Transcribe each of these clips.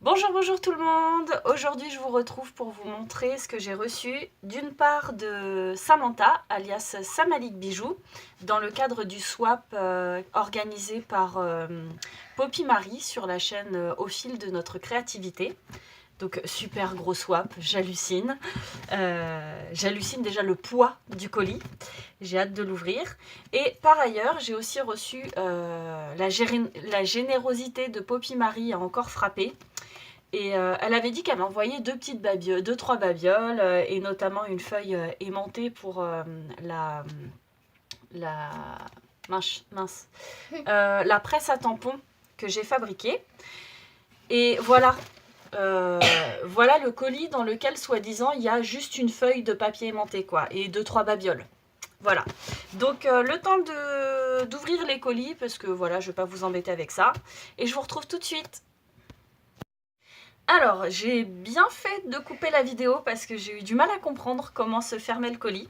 Bonjour, bonjour tout le monde. Aujourd'hui, je vous retrouve pour vous montrer ce que j'ai reçu d'une part de Samantha, alias Samalik Bijoux, dans le cadre du swap organisé par Poppy Marie sur la chaîne Au fil de notre créativité. Donc super gros swap, j'hallucine. J'hallucine déjà le poids du colis. J'ai hâte de l'ouvrir. Et par ailleurs, j'ai aussi reçu la générosité de Poppy Marie a encore frappé. Et elle avait dit qu'elle m'envoyait deux, trois babioles et notamment une feuille aimantée pour la presse à tampons que j'ai fabriquée. Et voilà, voilà le colis dans lequel, soi-disant, il y a juste une feuille de papier aimanté, quoi, et deux, trois babioles. Voilà. Donc, le temps d'ouvrir les colis, parce que voilà, je ne vais pas vous embêter avec ça. Et je vous retrouve tout de suite. Alors, j'ai bien fait de couper la vidéo parce que j'ai eu du mal à comprendre comment se fermait le colis.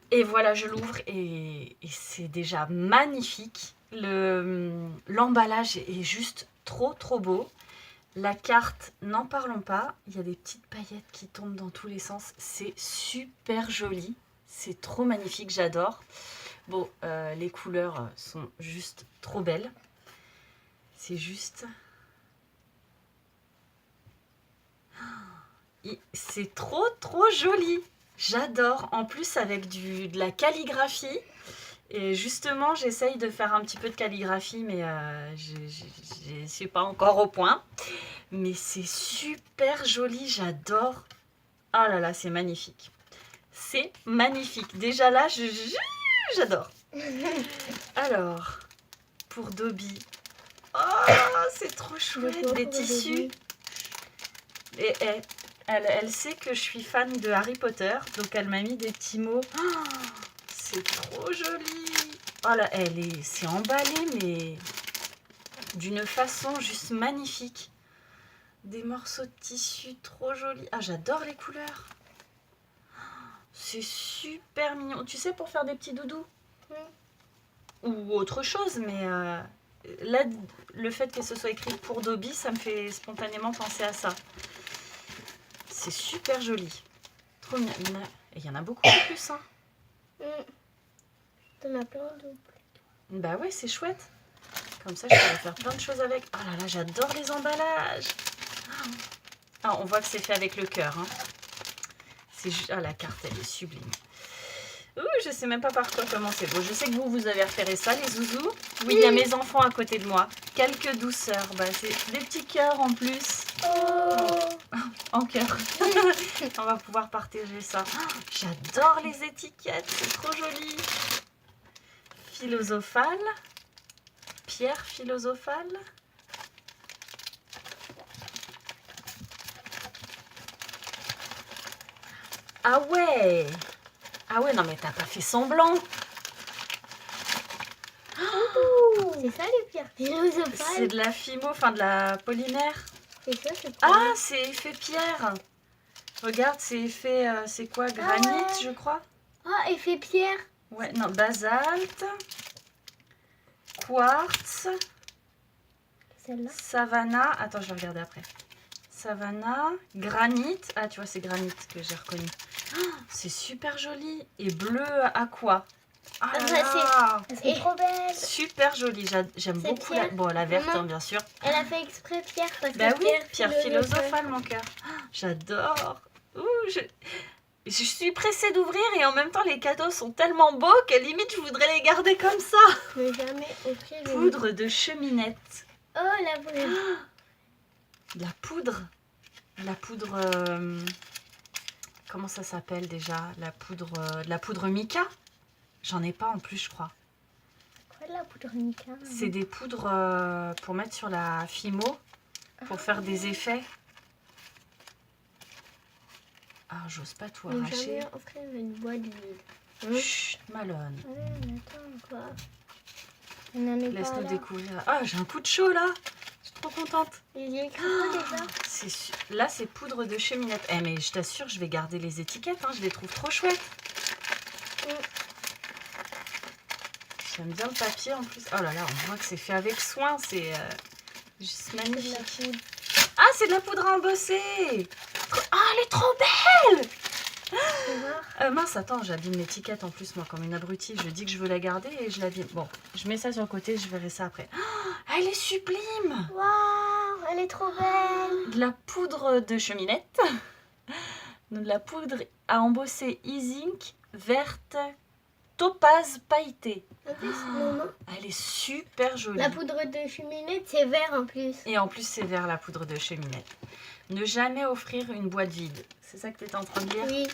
Et voilà, je l'ouvre et c'est déjà magnifique. L'emballage est juste trop beau. La carte, n'en parlons pas. Il y a des petites paillettes qui tombent dans tous les sens. C'est super joli. C'est trop magnifique, j'adore. Bon, les couleurs sont juste trop belles. C'est juste... C'est trop joli. J'adore. En plus avec de la calligraphie. Et justement, j'essaye de faire un petit peu de calligraphie, mais je ne suis pas encore au point. Mais c'est super joli, j'adore. Ah là là, c'est magnifique. C'est magnifique. Déjà là, j'adore. Alors, pour Dobby. Oh, c'est trop chouette, des tissus. Et elle sait que je suis fan de Harry Potter, donc elle m'a mis des petits mots. Oh, c'est trop joli. Oh là, c'est emballé, mais d'une façon juste magnifique. Des morceaux de tissu trop jolis. Ah, j'adore les couleurs. C'est super mignon. Tu sais, pour faire des petits doudous ou autre chose, mais là, le fait que ce soit écrit pour Dobby, ça me fait spontanément penser à ça. C'est super joli. Trop mignon. Il y en a beaucoup en plus, hein. T'en as plein d'autres. Bah ouais, c'est chouette. Comme ça, je pourrais faire plein de choses avec. Oh là là, j'adore les emballages. Ah, on voit que c'est fait avec le cœur. Hein. Ah, la carte, elle est sublime. Ouh, je sais même pas par quoi commencer. Bon, je sais que vous avez repéré ça, les zouzous. Oui, il y a mes enfants à côté de moi. Quelques douceurs. Bah, c'est des petits cœurs en plus. En cœur. On va pouvoir partager ça. J'adore les étiquettes, c'est trop joli. Philosophale. Pierre philosophale. Ah ouais. Ah ouais, non mais t'as pas fait semblant. C'est ça les pierres philosophales. C'est de la fimo, enfin de la polymère. C'est ça, c'est Ah, c'est effet pierre. Regarde, c'est effet, c'est quoi, granit, ouais. je crois. Ah, effet pierre. Ouais, non, basalte, quartz, celle-là. savannah. Attends, je vais regarder après. Savannah, granit. Ah, tu vois, c'est granit que j'ai reconnu. Oh, c'est super joli. Et bleu aqua. Ah là là. C'est trop belle. Super joli. J'aime beaucoup la verte, hein, bien sûr. Elle a fait exprès pierre. Parce Bah que oui, pierre philosophale, mon cœur. Oh, j'adore. Je suis pressée d'ouvrir et en même temps, les cadeaux sont tellement beaux que limite, je voudrais les garder comme ça. Mais jamais offrir Poudre de cheminette. Oh, la poudre. La poudre. La poudre... comment ça s'appelle déjà? La poudre mica. J'en ai pas en plus, je crois. Quoi, la poudre mica? C'est des poudres pour mettre sur la fimo, pour faire des effets. Ah, j'ose pas tout arracher. Jamais offrir une boîte vide. Chut, Malone. Attends, quoi. Laisse-nous découvrir. Ah, j'ai un coup de chaud là. Je suis trop contente. Il y a écrit déjà. Là, c'est poudre de cheminette. Eh, mais je t'assure, je vais garder les étiquettes. Hein, je les trouve trop chouettes. J'aime bien le papier en plus. Oh là là, on voit que c'est fait avec soin. C'est juste magnifique. Ah, Ah, c'est de la poudre à embosser. Ah, elle est trop belle. Mince, attends, j'abîme l'étiquette en plus, moi, comme une abrutie. Je dis que je veux la garder et je l'abîme. Bon, je mets ça sur le côté, je verrai ça après. Ah, elle est sublime. Waouh, elle est trop belle. De la poudre de cheminette. De la poudre à embosser Ink verte topaz pailletée. En plus, non. Elle est super jolie. La poudre de cheminée, c'est vert en plus. Et en plus, c'est vert la poudre de cheminette. Ne jamais offrir une boîte vide. C'est ça que tu étais en train de dire? Oui.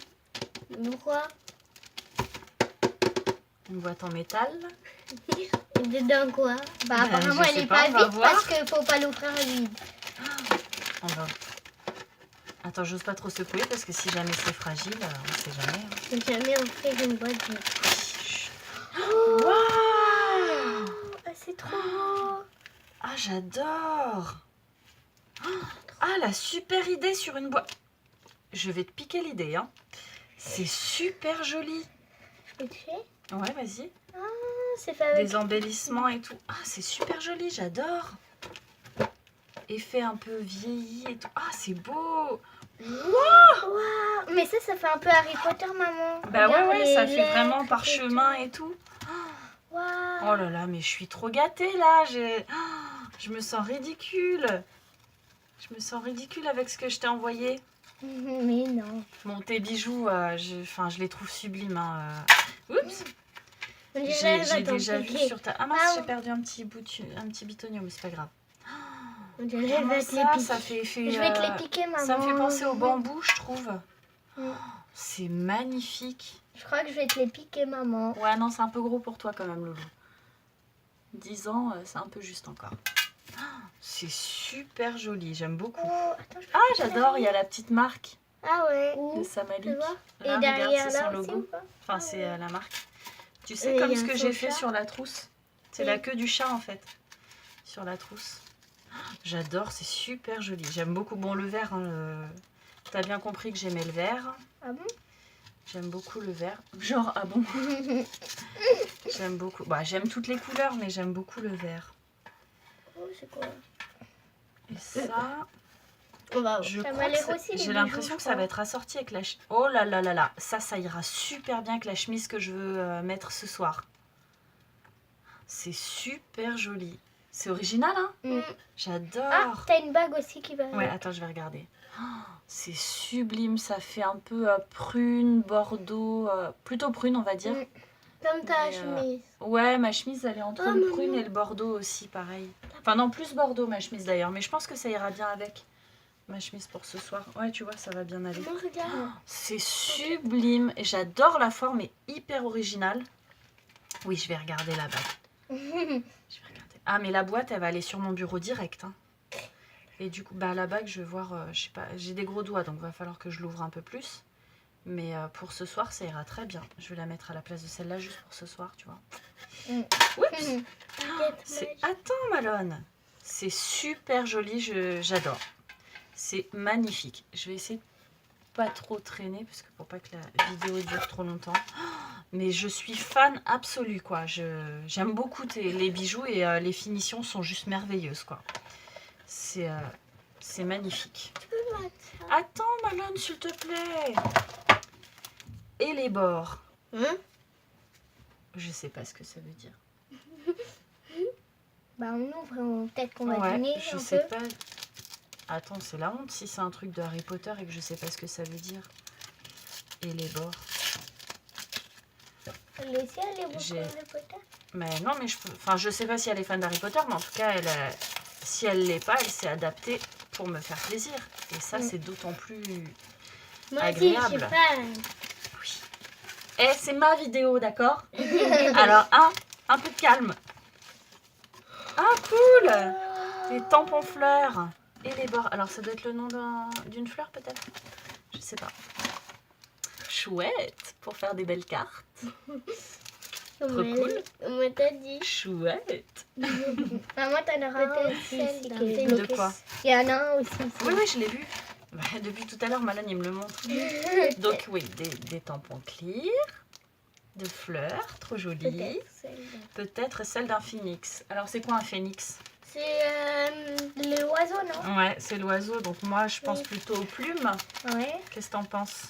Pourquoi? Une boîte en métal. Et dedans quoi? Bah apparemment je elle sais est pas, pas on va vide voir. parce qu'il faut pas l'ouvrir vide. On va... Attends, j'ose pas trop secouer parce que si jamais c'est fragile, on sait jamais. Hein. Je vais jamais ouvrir une boîte vide. Waouh! C'est trop beau. Ah, j'adore! Ah, la super idée sur une boîte. Je vais te piquer l'idée, hein. C'est super joli. Je peux toucher? Ouais, vas-y. Ah, c'est fait avec... Des embellissements et tout. Ah, c'est super joli, j'adore. Effet un peu vieilli et tout. Ah, c'est beau. Waouh. Mais ça fait un peu Harry Potter, maman. Bah Regarde ouais, les ça fait lettres vraiment et parchemin et tout. Waouh. Oh là là, mais je suis trop gâtée là. Je me sens ridicule. Je me sens ridicule avec ce que je t'ai envoyé. Mais non. Bon, tes bijoux, je les trouve sublimes. Hein. Oups. On dirait J'ai elle va déjà vu t'empiquer. sur ta... Ah mince, Ah, j'ai perdu un petit bitonium, mais c'est pas grave. On dirait elle va Comment te les ça, piquer. ça fait effet... Je vais te les piquer, maman. Ça me fait penser au bambou, je trouve. Mm. C'est magnifique. Je crois que je vais te les piquer, maman. Ouais, non, c'est un peu gros pour toi quand même, Loulou. 10 ans, c'est un peu juste encore. C'est super joli, j'aime beaucoup. Oh, attends, je peux Ah, te j'adore, faire- il y a la petite marque Ah ouais. de Tu Samalik. vois? Là, Et regarde, derrière c'est là son aussi logo. ou pas? Enfin, Ah c'est ouais. la marque. Tu sais, Et comme il y a ce un que j'ai faux fait chat. sur la trousse. C'est Oui. la queue du chat, en fait. Sur la trousse. J'adore, c'est super joli. J'aime beaucoup. Bon, le vert, hein, t'as bien compris que j'aimais le vert. Ah bon? J'aime beaucoup le vert. Genre, ah bon? J'aime beaucoup. Bah, j'aime toutes les couleurs, mais j'aime beaucoup le vert. Oh, c'est quoi? Et ça, On va je ça crois m'a que l'air ça- aussi les j'ai bijoux, l'impression je que ça va crois. être assorti avec la... Oh là là là là. Ça ira super bien avec la chemise que je veux mettre ce soir. C'est super joli. C'est original, hein? Mm. J'adore. Ah, t'as une bague aussi qui va. Ouais, attends, je vais regarder. Oh, c'est sublime, ça fait un peu prune, bordeaux, plutôt prune, on va dire. Mm. Comme ta Mais, chemise. Ouais, ma chemise, elle est entre Oh, le maman. prune et le bordeaux aussi, pareil. Enfin, non, plus bordeaux, ma chemise d'ailleurs, mais je pense que ça ira bien avec ma chemise pour ce soir. Ouais, tu vois, ça va bien aller. Maman, regarde. C'est sublime, et j'adore la forme, est hyper originale. Oui, je vais regarder la bague. Je vais regarder. Ah, mais la boîte, elle va aller sur mon bureau direct. Hein. Et du coup, bah, la bague, je vais voir, je sais pas, j'ai des gros doigts, donc va falloir que je l'ouvre un peu plus. Mais pour ce soir, ça ira très bien. Je vais la mettre à la place de celle-là juste pour ce soir, tu vois. Mm. Oups. T'inquiète, Attends, Malone. C'est super joli, j'adore. C'est magnifique. Je vais essayer de pas trop traîner, parce que pour pas que la vidéo dure trop longtemps. Mais je suis fan absolue, quoi. J'aime beaucoup les bijoux et les finitions sont juste merveilleuses, quoi. C'est magnifique. tu peux mettre ça. Attends, Malone, s'il te plaît. Et les bords. Hein? Je sais pas ce que ça veut dire. Bah on ouvre, peut-être qu'on va Ouais, dîner je un sais peu. pas. Attends, c'est la honte si c'est un truc de Harry Potter et que je sais pas ce que ça veut dire. Et les bords. Elle aussi, elle est beaucoup J'ai- Harry Potter. Mais non, mais je sais pas si elle est fan d'Harry Potter, mais en tout cas, si elle l'est pas, elle s'est adaptée pour me faire plaisir. Et ça, Mm. c'est d'autant plus... Moi aussi, je Agréable. suis fan. Oui. Eh, c'est ma vidéo, d'accord? Alors, un peu de calme. Ah, cool! Des tampons fleurs. Et les bords. Alors, ça doit être le nom d'une fleur, peut-être? Je sais pas. Chouette! Pour faire des belles cartes. Trop cool. Moi, t'as dit. Chouette! Maman, t'en auras peut-être celle De d'un quoi? Il y en a un aussi. Oui, oui, je l'ai vu. Bah, depuis tout à l'heure, Malone, il me le montre. Donc, oui, des tampons clear, de fleurs, trop jolies. Peut-être celle d'un- Peut-être celle d'un phénix. Alors, c'est quoi un phénix? C'est l'oiseau, non? Ouais, c'est l'oiseau, donc moi je pense Oui. plutôt aux plumes. Ouais. Qu'est-ce que t'en penses?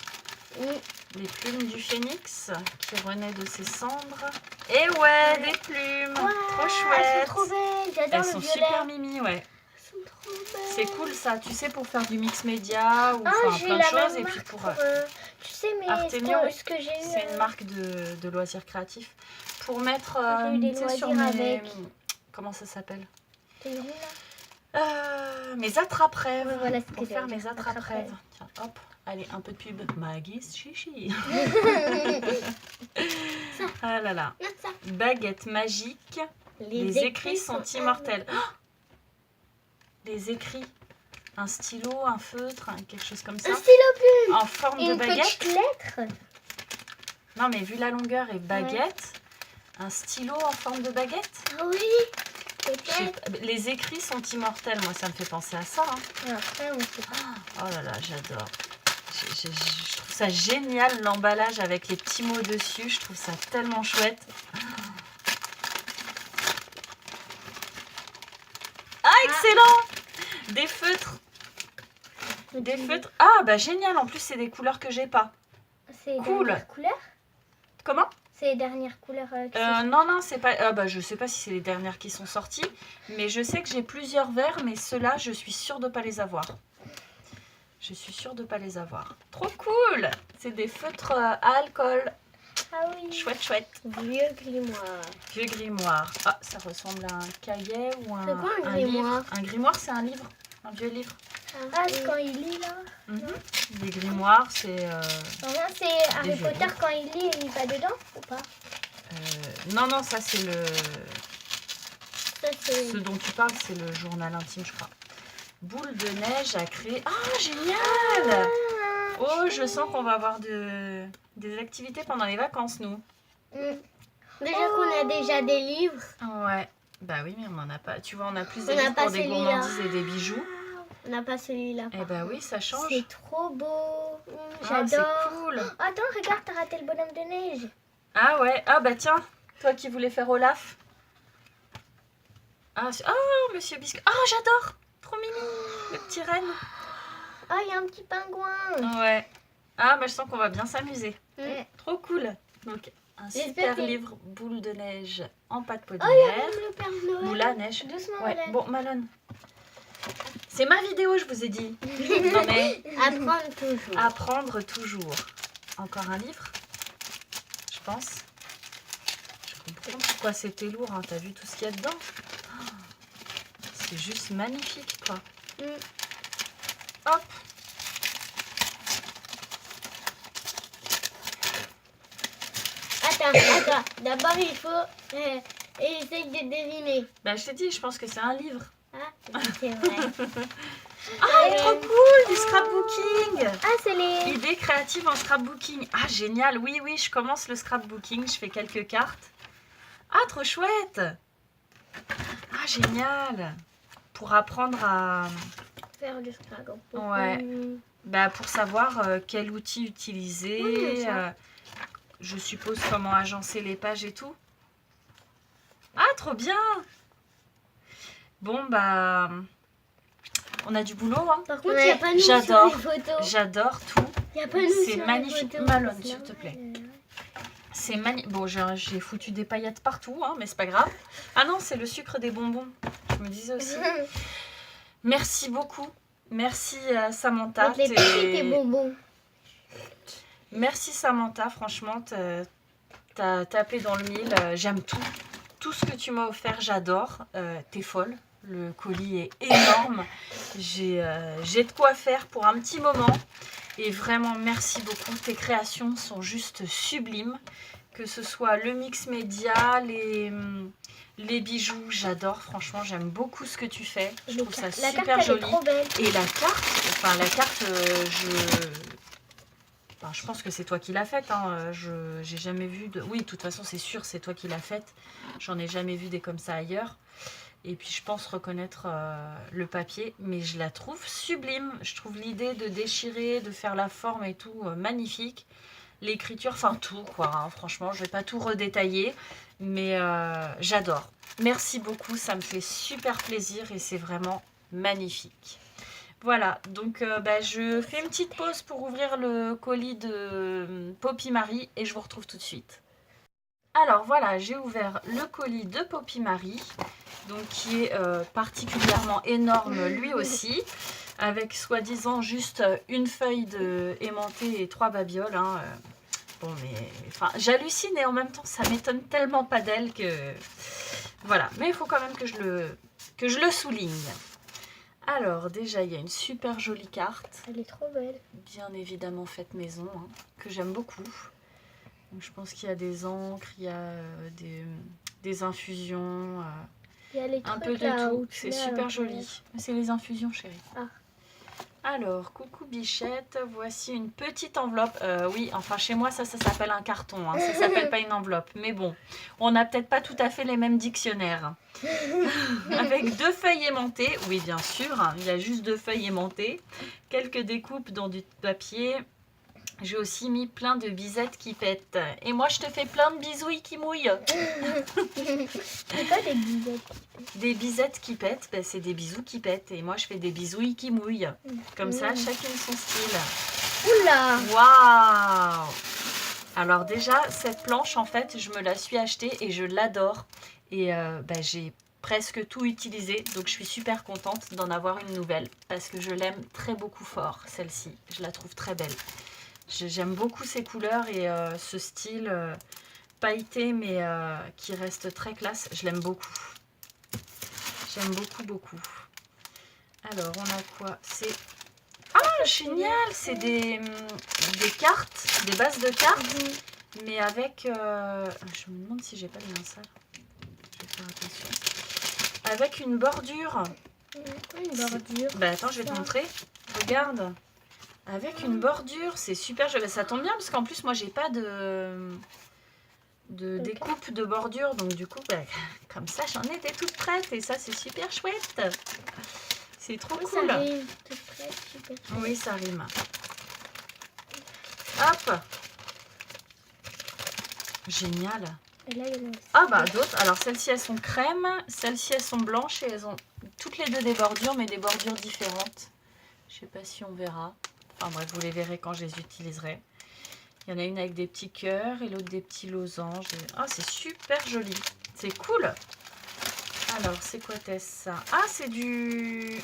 Les plumes du phénix qui renaît de ses cendres. Et ouais, des plumes. Ouah, Trop elles chouette. sont trop belles. J'adore Elles le sont violet. super mimi, ouais. Elles sont trop belles. C'est cool ça, tu sais, pour faire du mix média ou Ah, enfin, j'ai plein de la choses. même Et puis marque pour. tu sais, mais Artemio, ce que j'ai eu. C'est une marque de loisirs créatifs. Pour mettre J'ai eu des tu sais, sur loisirs mes. avec. Comment ça s'appelle? T'es où, là? Mes attrape-rêves. Ouais, voilà ce Pour que faire j'allais mes dire, attrape-rêves. Tiens, hop, allez, un peu de pub. Maggie's chichi. Ah là là. Non, ça. Baguette magique. Les écrits sont immortels. Oh, les écrits. Un stylo, un feutre, quelque chose comme ça. Un stylo plume. En forme Et de une baguette. petite lettre. Non, mais vu la longueur et baguette, un stylo en forme de baguette. Ah oui. Je sais Peut-être. pas, les écrits sont immortels. Moi, ça me fait penser à ça. Hein. Et après, on sait pas. Oh là là, j'adore. Je trouve ça génial, l'emballage avec les petits mots dessus. Je trouve ça tellement chouette. Ah, excellent! Des feutres. Des feutres. Ah, bah génial. En plus, c'est des couleurs que j'ai pas. C'est les Cool. dernières couleurs. Comment? C'est les dernières couleurs qui sont... Non, non, c'est pas. Bah, je sais pas si c'est les dernières qui sont sorties, mais je sais que j'ai plusieurs verres, mais ceux-là, je suis sûre de pas les avoir. Je suis sûre de pas les avoir. Trop cool! C'est des feutres à alcool. Ah oui. Chouette, chouette. Vieux grimoire. Vieux grimoire. Ah, ça ressemble à un cahier ou C'est quoi un livre. grimoire? Un grimoire, c'est un livre. Un vieux livre. Ah, c'est quand il lit là. Des grimoires, c'est. Non, c'est Harry Des vieux Potter livres. quand il lit, il va dedans ou pas? Non, non, ça c'est le. Ça, c'est... Ce dont tu parles, c'est le journal intime, je crois. Boule de neige à créer. Ah, génial! Oh, je sens qu'on va avoir des activités pendant les vacances, nous. Déjà qu'on a déjà des livres. Ouais. Bah oui, mais on en a pas. Tu vois, on a plus On des n'a livres pas pour des celui-là. gourmandises et des bijoux. On n'a pas celui-là. Eh bah oui, ça change. C'est trop beau. Ah, c'est J'adore. cool. Attends, regarde, t'as raté le bonhomme de neige. Ah ouais. Ah bah tiens, toi qui voulais faire Olaf. Ah, oh, Monsieur Biscuit. Ah, j'adore. Trop mimi. Le petit renne. Ah, il y a un petit pingouin. Ouais. Ah, bah je sens qu'on va bien s'amuser. Mm. Trop cool. Donc, un J'espère super que- livre boule de neige en pâte Oh, il y a polymer. même le Père Noël. Moule à neige. Doucement, Ouais. Hélène. Bon, Malone. C'est ma vidéo, je vous ai dit. Non mais, Apprendre toujours. apprendre toujours. Encore un livre, je pense. Je comprends pourquoi c'était lourd. Hein. T'as vu tout ce qu'il y a dedans? Oh, c'est juste magnifique, quoi. Hop. Attends. D'abord, il faut essayer de deviner. Bah, je t'ai dit, je pense que c'est un livre. Ah, c'est vrai. Ah, trop cool, du scrapbooking. Ah, c'est les... Idée créative en scrapbooking. Ah, génial. Oui, oui, je commence le scrapbooking. Je fais quelques cartes. Ah, trop chouette. Ah, génial. Pour apprendre à... Faire du scrapbook. Ouais. Bah, pour savoir quel outil utiliser. Oui, ça. Je suppose comment agencer les pages et tout. Ah, trop bien. Bon, bah... On a du boulot, hein. Par contre, il n'y a pas nous J'adore. sur les photos. J'adore tout. Il n'y a pas nous C'est sur les magnifique. photos. Malone, C'est s'il te plaît. normal. C'est magnifique. Bon, j'ai foutu des paillettes partout, hein, mais c'est pas grave. Ah non, c'est le sucre des bonbons. Je me disais aussi. Merci beaucoup. Merci Samantha. Avec les petits bonbons. Merci Samantha, franchement, t'as tapé dans le mille. J'aime tout. Tout ce que tu m'as offert, j'adore. T'es folle. Le colis est énorme. J'ai de quoi faire pour un petit moment. Et vraiment, merci beaucoup. Tes créations sont juste sublimes. Que ce soit le mix média, les bijoux, j'adore. Franchement, j'aime beaucoup ce que tu fais. Je trouve ça La super carte, elle joli. est trop belle. Et la carte, je pense que c'est toi qui l'as faite. Hein. J'ai jamais vu de... Oui, de toute façon, c'est sûr, c'est toi qui l'as faite. J'en ai jamais vu des comme ça ailleurs. Et puis, je pense reconnaître le papier. Mais je la trouve sublime. Je trouve l'idée de déchirer, de faire la forme et tout magnifique. l'écriture, enfin tout quoi, hein. Franchement, je vais pas tout redétailler, mais j'adore. Merci beaucoup, ça me fait super plaisir et c'est vraiment magnifique. Voilà, donc je fais une petite pause pour ouvrir le colis de Poppy Marie et je vous retrouve tout de suite. Alors voilà, j'ai ouvert le colis de Poppy Marie, donc qui est particulièrement énorme lui aussi, avec soi-disant juste une feuille de aimanté et 3 babioles. Hein. Bon, mais enfin, j'hallucine et en même temps, ça m'étonne tellement pas d'elle que voilà. Mais il faut quand même que je le souligne. Alors déjà, il y a une super jolie carte. Elle est trop belle. Bien évidemment faite maison, hein, que j'aime beaucoup. Donc, je pense qu'il y a des encres, il y a des infusions, Il y a les un trucs peu de là tout. où tu C'est mets super un joli. C'est les infusions, chérie. Ah. Alors, coucou Bichette, voici une petite enveloppe. Oui, enfin chez moi ça s'appelle un carton, hein. Ça s'appelle pas une enveloppe. Mais bon, on n'a peut-être pas tout à fait les mêmes dictionnaires. Avec 2 feuilles aimantées, oui bien sûr, hein, il y a juste 2 feuilles aimantées. Quelques découpes dans du papier. J'ai aussi mis plein de bisettes qui pètent. Et moi je te fais plein de bisouilles qui mouillent. C'est quoi des bisettes? Des bisettes qui pètent, ben, c'est des bisous qui pètent. Et moi, je fais des bisouilles qui mouillent. Comme ça, chacune son style. Oula! Waouh! Alors déjà, cette planche, en fait, je me la suis achetée et je l'adore. Et j'ai presque tout utilisé. Donc, je suis super contente d'en avoir une nouvelle. Parce que je l'aime très beaucoup fort, celle-ci. Je la trouve très belle. J'aime beaucoup ces couleurs et ce style pailleté, mais qui reste très classe. Je l'aime beaucoup. J'aime beaucoup, beaucoup. Alors, on a quoi? C'est... Ah, génial! C'est des cartes, des bases de cartes, mais avec... Je me demande si j'ai pas les mains sales. Je vais faire attention. Avec une bordure. Une bordure. Bah attends, je vais te montrer. Regarde. Avec une bordure, c'est super. Ça tombe bien, parce qu'en plus, moi, j'ai pas de découpe de bordure, donc du coup comme ça j'en étais toute prête et ça c'est super chouette, c'est trop cool. Ça rime, toute prête, super chouette. Oui, ça rime. Hop, génial. Et là, il y en a aussi. Ah bah d'autres, alors celles-ci elles sont crème, celles-ci elles sont blanches et elles ont toutes les 2 des bordures, mais des bordures différentes. Je sais pas si on verra, enfin bref, vous les verrez quand je les utiliserai. Il y en a une avec des petits cœurs et l'autre des petits losanges. Ah, c'est super joli. C'est cool. Alors, c'est quoi ça? Ah, c'est du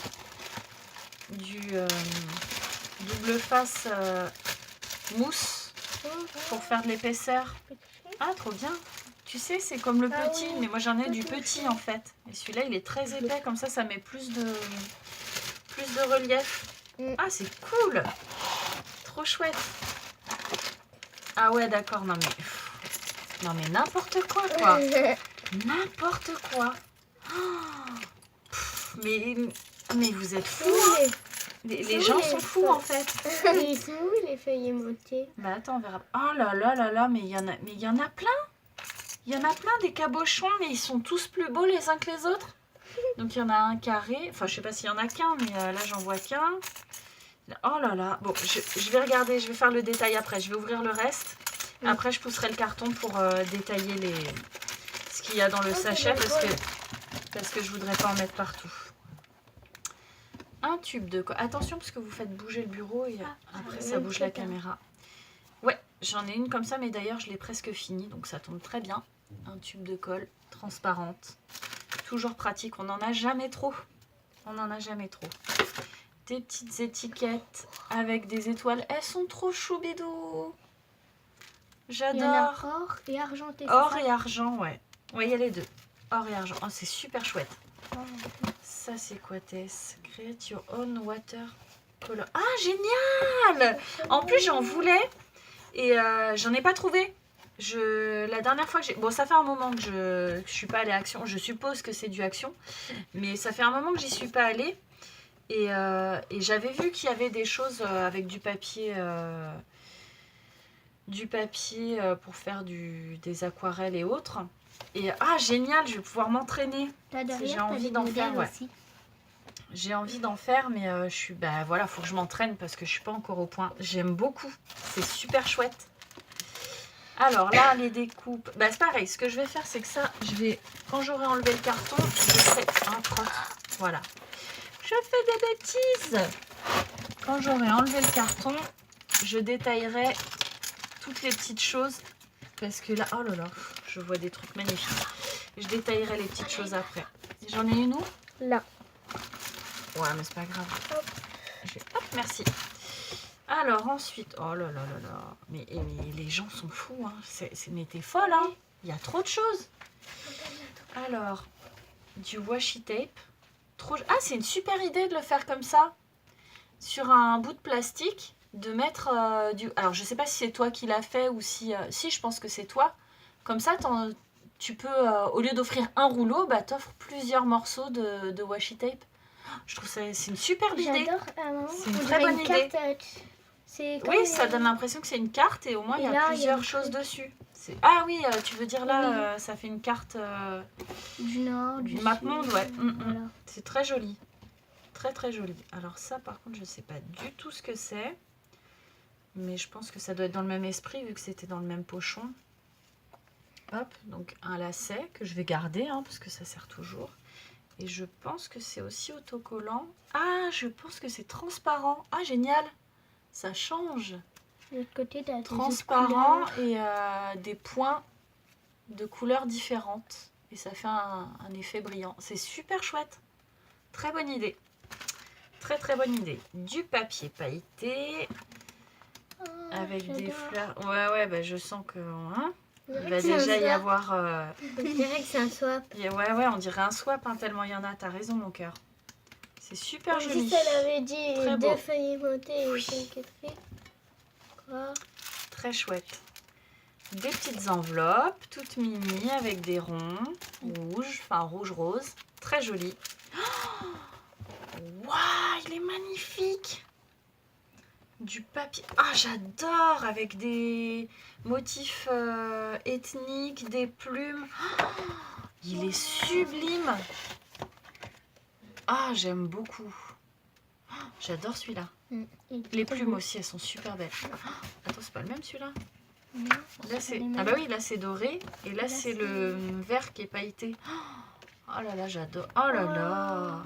double face mousse pour faire de l'épaisseur. Ah, trop bien. Tu sais, c'est comme le petit, mais moi j'en ai du petit en fait. Et celui-là, il est très épais, comme ça met plus de relief. Ah, c'est cool. Trop chouette. Ah ouais, d'accord, non mais n'importe quoi, n'importe quoi. Oh, mais vous êtes fous, hein. Les gens sont fous, en fait. Ils sont où les feuilles aimantées? Bah attends, on verra. Oh là là là là, mais il y en a plein. Il y en a plein des cabochons, mais ils sont tous plus beaux les uns que les autres. Donc il y en a un carré, enfin je sais pas s'il y en a qu'un, mais là j'en vois qu'un. Oh là là, bon, je vais regarder, je vais faire le détail après, je vais ouvrir le reste. Après, je pousserai le carton pour détailler ce qu'il y a dans le sachet parce que je voudrais pas en mettre partout. Un tube de colle. Attention parce que vous faites bouger le bureau et après ça bouge la caméra. Ouais, j'en ai une comme ça, mais d'ailleurs je l'ai presque finie, donc ça tombe très bien. Un tube de colle transparente. Toujours pratique, on n'en a jamais trop. On n'en a jamais trop. Des petites étiquettes avec des étoiles. Elles sont trop choubidou. J'adore. Or et argenté. Or et argent, ouais. Ouais, il y a les 2. Or et argent. Oh, c'est super chouette. Ça, c'est quoi, Tess? Create your own water color. Ah, génial! En plus, j'en voulais et j'en ai pas trouvé. La dernière fois que j'ai... Bon, ça fait un moment que je suis pas allée à Action. Je suppose que c'est du Action. Mais ça fait un moment que j'y suis pas allée. Et j'avais vu qu'il y avait des choses avec du papier pour faire des aquarelles et autres. Et génial, je vais pouvoir m'entraîner. J'ai envie d'en faire, ouais. J'ai envie d'en faire, mais faut que je m'entraîne parce que je suis pas encore au point. J'aime beaucoup, c'est super chouette. Alors là, les découpes, bah, c'est pareil. Ce que je vais faire, c'est que ça, quand j'aurai enlevé le carton, je ferai un crotte. Voilà. Je fais des bêtises. Quand j'aurai enlevé le carton, je détaillerai toutes les petites choses. Parce que là, oh là là, je vois des trucs magnifiques. Je détaillerai les petites choses après. J'en ai une où? Là. Ouais, mais c'est pas grave. Hop, merci. Alors ensuite, oh là là là là, mais les gens sont fous, hein. Mais t'es folle, hein. Il y a trop de choses. Alors, du washi tape. Ah, c'est une super idée de le faire comme ça. Sur un bout de plastique, de mettre du... Alors, je sais pas si c'est toi qui l'as fait ou si... Si, je pense que c'est toi. Comme ça, tu peux, au lieu d'offrir un rouleau, bah, t'offres plusieurs morceaux de washi tape. Je trouve ça, c'est une super idée. J'adore. C'est une très bonne idée. Oui, ça donne un... l'impression que c'est une carte et au moins il y a là, plusieurs choses dessus. Ah oui, tu veux dire là, ça fait une carte du nord, du du map sud, monde, ouais. voilà. C'est très joli. Très très joli. Alors ça par contre je sais pas du tout ce que c'est. Mais je pense que ça doit être dans le même esprit vu que c'était dans le même pochon. Hop, donc un lacet que je vais garder hein, parce que ça sert toujours. Et je pense que c'est aussi autocollant. Ah, je pense que c'est transparent. Ah, génial. Ça change. De l'autre côté, t'as Transparent et des points de couleurs différentes. Et ça fait un effet brillant. C'est super chouette. Très bonne idée. Très très bonne idée. Du papier pailleté. Avec des fleurs. Ouais, bah, je sens que... Hein, il va déjà y avoir... On dirait que c'est un swap. Ouais, on dirait un swap, hein, tellement il y en a. T'as raison, mon cœur. C'est super joli. Si elle avait dit très deux beau. feuilles montées et quelques traits. Quoi? Très chouette. Des petites enveloppes, toutes mini, avec des ronds, rouges, enfin rouge-rose. Très joli. Waouh, il est magnifique. Du papier. Ah, j'adore, avec des motifs ethniques, des plumes. Il est sublime. Ah, j'aime beaucoup. J'adore celui-là. Les plumes aussi, elles sont super belles. Attends, c'est pas le même celui-là? Là, c'est... Ah bah oui, là c'est doré. Et là c'est le vert qui est pailleté. Oh là là, j'adore. Oh là là.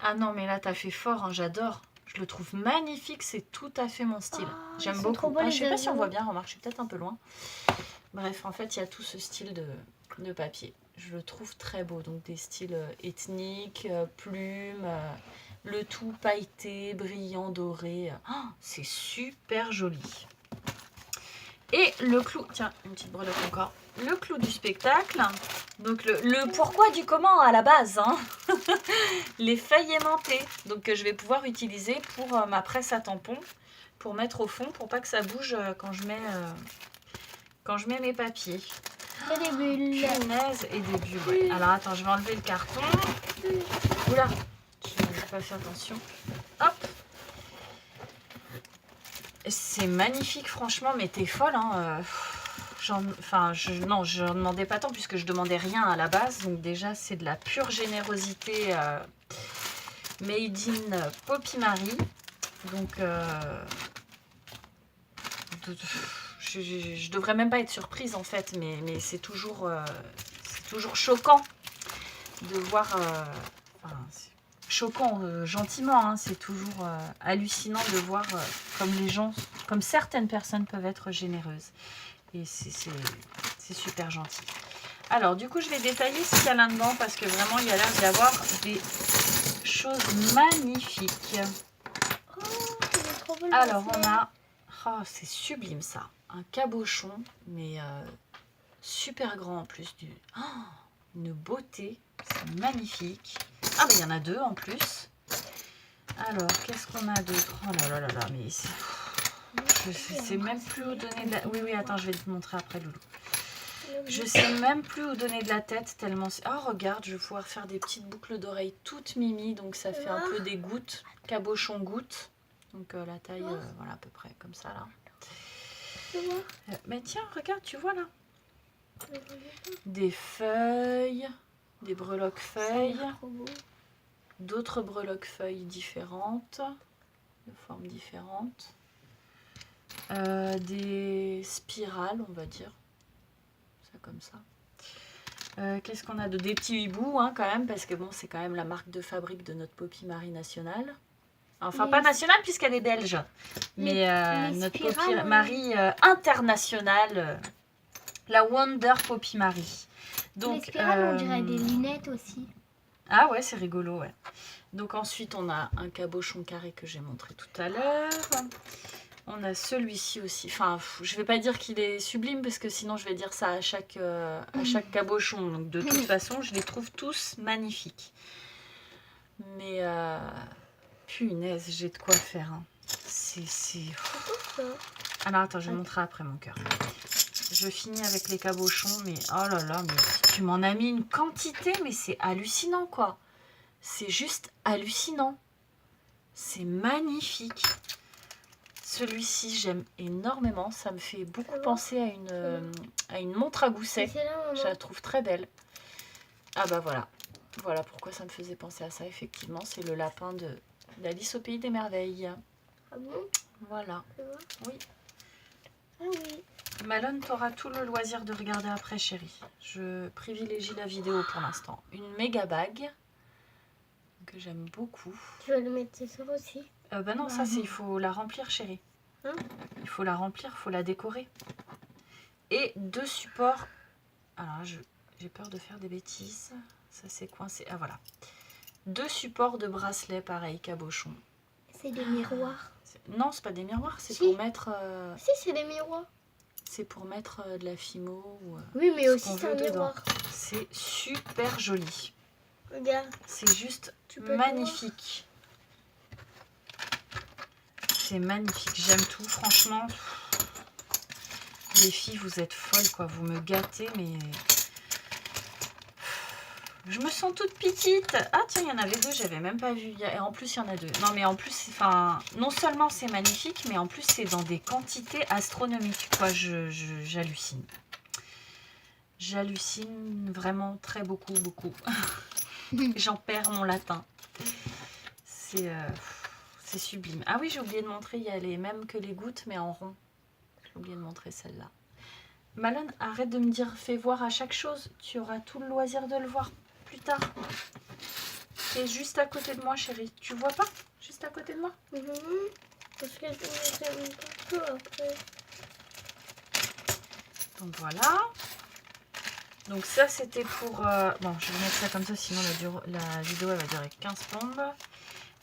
Ah non, mais là t'as fait fort, hein, j'adore. Je le trouve magnifique, c'est tout à fait mon style. J'aime beaucoup. Je sais pas si on voit bien, remarque, je suis peut-être un peu loin. Bref, en fait, il y a tout ce style de papier. Je le trouve très beau. Donc des styles ethniques, plumes, le tout pailleté, brillant, doré. Oh, c'est super joli. Et le clou, tiens, une petite breloque encore. Le clou du spectacle. Donc le pourquoi du comment à la base. Hein. Les feuilles aimantées. Donc que je vais pouvoir utiliser pour ma presse à tampons. Pour mettre au fond, pour pas que ça bouge quand je mets mes papiers. Et des bulles. Punaise, et des bulles. Ouais. Alors attends, je vais enlever le carton. Oula, je n'ai pas fait attention. Hop. C'est magnifique, franchement, mais t'es folle, hein. Non, je n'en demandais pas tant puisque je demandais rien à la base. Donc déjà, c'est de la pure générosité made in Poppy Marie. Donc, je devrais même pas être surprise en fait, mais c'est toujours choquant de voir... choquant gentiment, hein, c'est toujours hallucinant de voir comme certaines personnes peuvent être généreuses. Et c'est super gentil. Alors du coup je vais détailler ce qu'il y a là-dedans parce que vraiment il y a l'air d'y avoir des choses magnifiques. Alors on a, oh, c'est sublime ça, un cabochon, mais super grand en plus, une beauté, c'est magnifique. Ah mais il y en a deux en plus. Alors qu'est-ce qu'on a d'autre? Oh là là là là, mais je sais même plus où donner de la... Oui, attends, je vais te montrer après, Loulou. Je sais même plus où donner de la tête tellement... Oh, regarde, je vais pouvoir faire des petites boucles d'oreilles toutes mimi, donc ça fait un peu des gouttes, cabochon gouttes. Donc la taille, voilà, à peu près comme ça, là. Mais tiens, regarde, tu vois, là. Des feuilles, des breloques feuilles, d'autres breloques feuilles différentes, de formes différentes. des spirales, on va dire. Ça comme ça. Qu'est-ce qu'on a de des petits hiboux hein, quand même, parce que bon, c'est quand même la marque de fabrique de notre Poppy Marie nationale. Enfin, pas nationale puisqu'elle est belge, mais notre Poppy Marie internationale, la Wonder Poppy Marie. Donc, les spirales, on dirait des lunettes aussi. Ah ouais, c'est rigolo, ouais. Donc ensuite, on a un cabochon carré que j'ai montré tout à l'heure. On a celui-ci aussi. Enfin, je vais pas dire qu'il est sublime parce que sinon je vais dire ça à chaque cabochon. Donc de toute façon, je les trouve tous magnifiques. Mais punaise, j'ai de quoi faire. Hein. C'est... Alors attends, je vais montrer après mon cœur. Je finis avec les cabochons, mais oh là là, mais tu m'en as mis une quantité, mais c'est hallucinant quoi. C'est juste hallucinant. C'est magnifique. Celui-ci, j'aime énormément. Ça me fait beaucoup penser à une montre à gousset. Je la trouve très belle. Ah bah voilà. Voilà pourquoi ça me faisait penser à ça, effectivement. C'est le lapin d'Alice au Pays des Merveilles. Ah bon? Voilà. Oui. Ah oui. Malone, tu auras tout le loisir de regarder après, chérie. Je privilégie la vidéo pour l'instant. Une méga bague que j'aime beaucoup. Tu vas le mettre ce soir aussi? Bah non, ça, il faut la remplir, chérie. Hein? Il faut la remplir, il faut la décorer. Et 2 supports. Alors, j'ai peur de faire des bêtises. Ça, c'est coincé. Ah, voilà. 2 supports de bracelet, pareil, cabochon. C'est des miroirs. Non, c'est pas des miroirs, c'est pour mettre... Si, c'est des miroirs. C'est pour mettre de la fimo ou... oui, mais aussi c'est un miroir. C'est super joli. Regarde. C'est juste magnifique. C'est magnifique. J'aime tout, franchement. Les filles, vous êtes folles, quoi. Vous me gâtez, mais... Je me sens toute petite. Ah tiens, il y en avait 2, j'avais même pas vu. Et en plus, il y en a 2. Non, mais en plus, enfin, non seulement c'est magnifique, mais en plus, c'est dans des quantités astronomiques, quoi. J'hallucine. J'hallucine vraiment très beaucoup. J'en perds mon latin. C'est sublime. Ah oui, j'ai oublié de montrer, il y a les mêmes que les gouttes, mais en rond. J'ai oublié de montrer celle-là. Malone, arrête de me dire, fais voir à chaque chose. Tu auras tout le loisir de le voir plus tard. C'est juste à côté de moi, chérie. Tu vois pas? Juste à côté de moi? Parce que je vais un peu après. Donc voilà. Donc ça, c'était pour... Bon, je vais mettre ça comme ça, sinon la vidéo, elle va durer 15 plombes.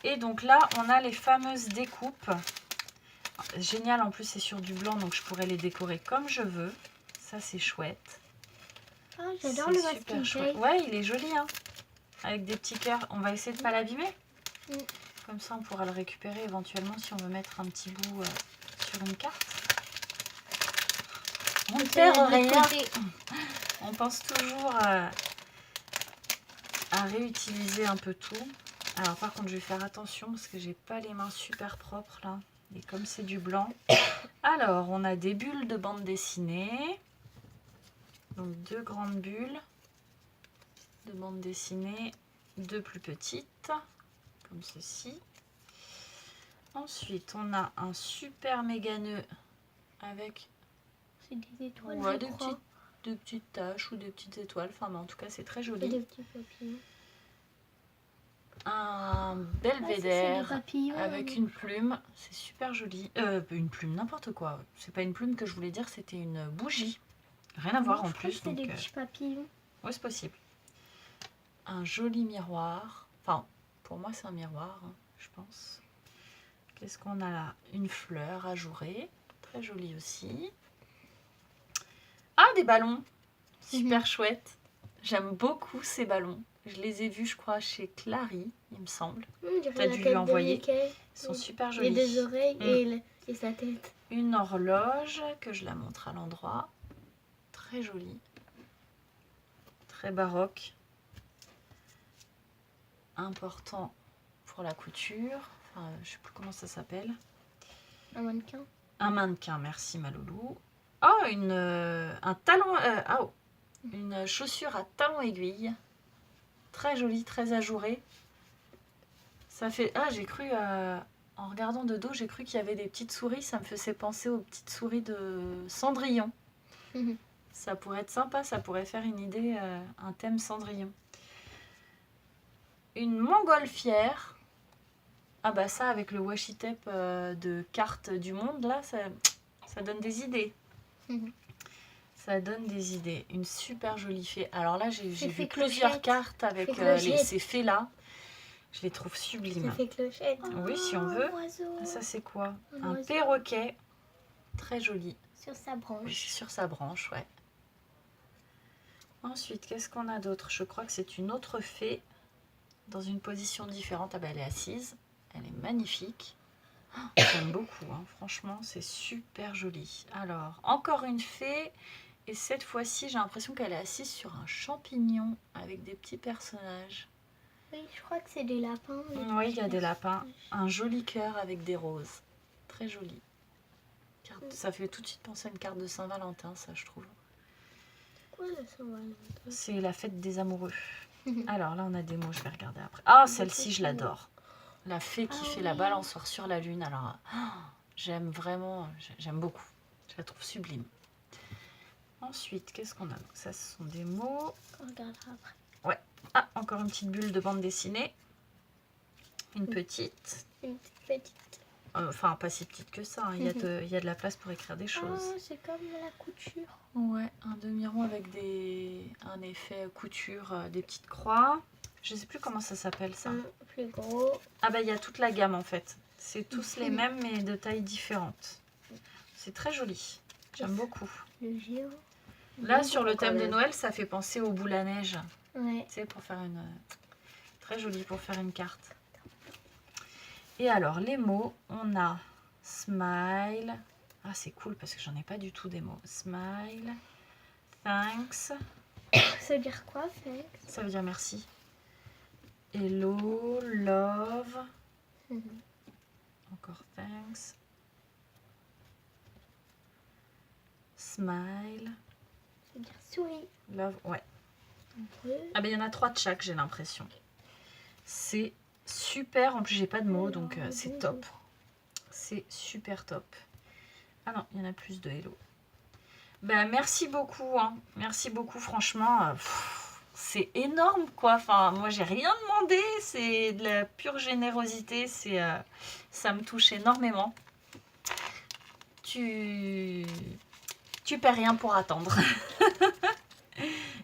Et donc là, on a les fameuses découpes. Génial, en plus, c'est sur du blanc, donc je pourrais les décorer comme je veux. Ça, c'est chouette. Ah, j'adore le masking tape. Ouais, il est joli, hein. Avec des petits cœurs. On va essayer de ne pas l'abîmer. Comme ça, on pourra le récupérer éventuellement si on veut mettre un petit bout sur une carte. On ne perd rien. On pense toujours à réutiliser un peu tout. Alors, par contre, je vais faire attention parce que j'ai pas les mains super propres, là. Et comme c'est du blanc. Alors, on a des bulles de bande dessinée. Donc 2 grandes bulles de bande dessinée, 2 plus petites, comme ceci. Ensuite, on a un super méga nœud avec des étoiles, ouais, de petites taches ou des petites étoiles. Enfin, mais en tout cas, c'est très joli. Et des petits papillons. Un belvédère avec une plume. C'est super joli. Une plume, n'importe quoi. C'est pas une plume que je voulais dire, c'était une bougie. Rien à voir en plus. C'est des petits papillons. Oui, c'est possible. Un joli miroir. Enfin, pour moi, c'est un miroir, hein, je pense. Qu'est-ce qu'on a là? Une fleur ajourée. Très jolie aussi. Ah, des ballons. Super chouette. J'aime beaucoup ces ballons. Je les ai vus, je crois, chez Clary, il me semble. Tu as dû lui envoyer. Ils sont super jolis. Et des oreilles et sa tête. Une horloge que je la montre à l'endroit. Très jolie. Très baroque. Important pour la couture. Enfin, je ne sais plus comment ça s'appelle. Un mannequin. Un mannequin, merci ma loulou. Oh, un talon... une chaussure à talon aiguille. Très jolie, très ajourée. Ça fait... Ah, j'ai cru à En regardant de dos, j'ai cru qu'il y avait des petites souris. Ça me faisait penser aux petites souris de Cendrillon. Mhm. Ça pourrait être sympa, ça pourrait faire une idée, un thème Cendrillon. Une montgolfière. Ah bah ça, avec le washi tape de cartes du monde, là, ça donne des idées. Mhm. Ça donne des idées. Une super jolie fée. Alors là, j'ai C'est vu fée plusieurs clochette. cartes avec Fée clochette. ces fées-là. Je les trouve sublimes. Ça fait clochette. Oui, si on veut. Un oiseau Ça, c'est quoi? Un Un oiseau. perroquet. Très joli. sur sa branche. Sur sa branche, ouais. Ensuite, qu'est-ce qu'on a d'autre? Je crois que c'est une autre fée dans une position différente. Ah ben, elle est assise. Elle est magnifique. Oh, j'aime beaucoup, hein. Franchement, c'est super joli. Alors, encore une fée. Et cette fois-ci, j'ai l'impression qu'elle est assise sur un champignon avec des petits personnages. Oui, je crois que c'est des lapins. Oui, il y a des lapins. Un joli cœur avec des roses. Très joli. Ça fait tout de suite penser à une carte de Saint-Valentin, ça, je trouve. Quoi, la Saint-Valentin? C'est la fête des amoureux. Alors là, on a des mots, je vais regarder après. Ah, celle-ci, je l'adore. La fée qui fait la balançoire sur la lune. Alors, j'aime vraiment, j'aime beaucoup. Je la trouve sublime. Ensuite, qu'est-ce qu'on a? Donc, ça, ce sont des mots. On regardera après. Ouais. Ah, encore une petite bulle de bande dessinée. Une petite. Une petite. Enfin, pas si petite que ça. Hein. Il y a de la place pour écrire des choses. Ah, c'est comme la couture. Ouais, un demi-rond avec un effet couture, des petites croix. Je sais plus comment ça s'appelle, ça. Un plus gros. Ah bah, il y a toute la gamme, en fait. C'est tous les mêmes, mais de tailles différentes. C'est très joli. J'aime beaucoup. Le géant. Là, sur le thème de Noël, ça fait penser aux boules à neige. Ouais. Tu sais, pour faire une... Très joli pour faire une carte. Et alors, les mots, on a smile. Ah, c'est cool parce que j'en ai pas du tout des mots. Smile, thanks. Ça veut dire quoi, thanks? Ça veut dire merci. Hello, love. Encore thanks. Smile, Ça veut dire souris. love, ouais. Oui. Ah ben il y en a 3 de chaque, j'ai l'impression. C'est super, en plus j'ai pas de mots, donc c'est top. C'est super top. Ah non, il y en a plus de hello. Ben merci beaucoup, hein. Merci beaucoup, franchement. C'est énorme, quoi. Enfin, moi j'ai rien demandé, c'est de la pure générosité, ça me touche énormément. Tu perds rien pour attendre.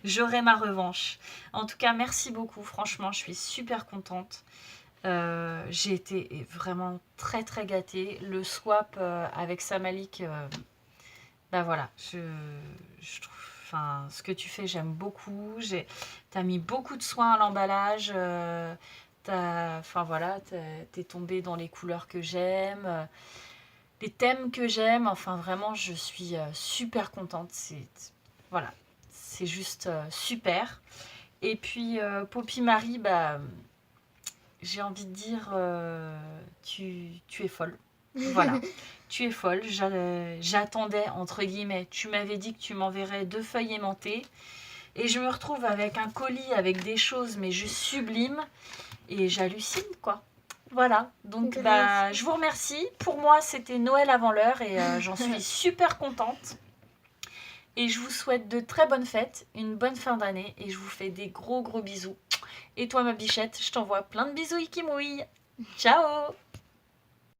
J'aurai ma revanche. En tout cas, merci beaucoup. Franchement, je suis super contente. J'ai été vraiment très très gâtée. Le swap avec Samalik, bah voilà, je trouve, enfin, ce que tu fais, j'aime beaucoup. T'as mis beaucoup de soin à l'emballage. Enfin voilà, t'es tombée dans les couleurs que j'aime, les thèmes que j'aime. Enfin vraiment, je suis super contente. Voilà. C'est juste super. Et puis, Poppy Marie, bah, j'ai envie de dire, tu es folle. Voilà, tu es folle. J'attendais, entre guillemets, tu m'avais dit que tu m'enverrais 2 feuilles aimantées. Et je me retrouve avec un colis avec des choses, mais juste sublimes. Et j'hallucine, quoi. Voilà, donc bah, je vous remercie. Pour moi, c'était Noël avant l'heure et j'en suis super contente. Et je vous souhaite de très bonnes fêtes, une bonne fin d'année et je vous fais des gros bisous. Et toi ma bichette, je t'envoie plein de bisous ikimouilles. Ciao!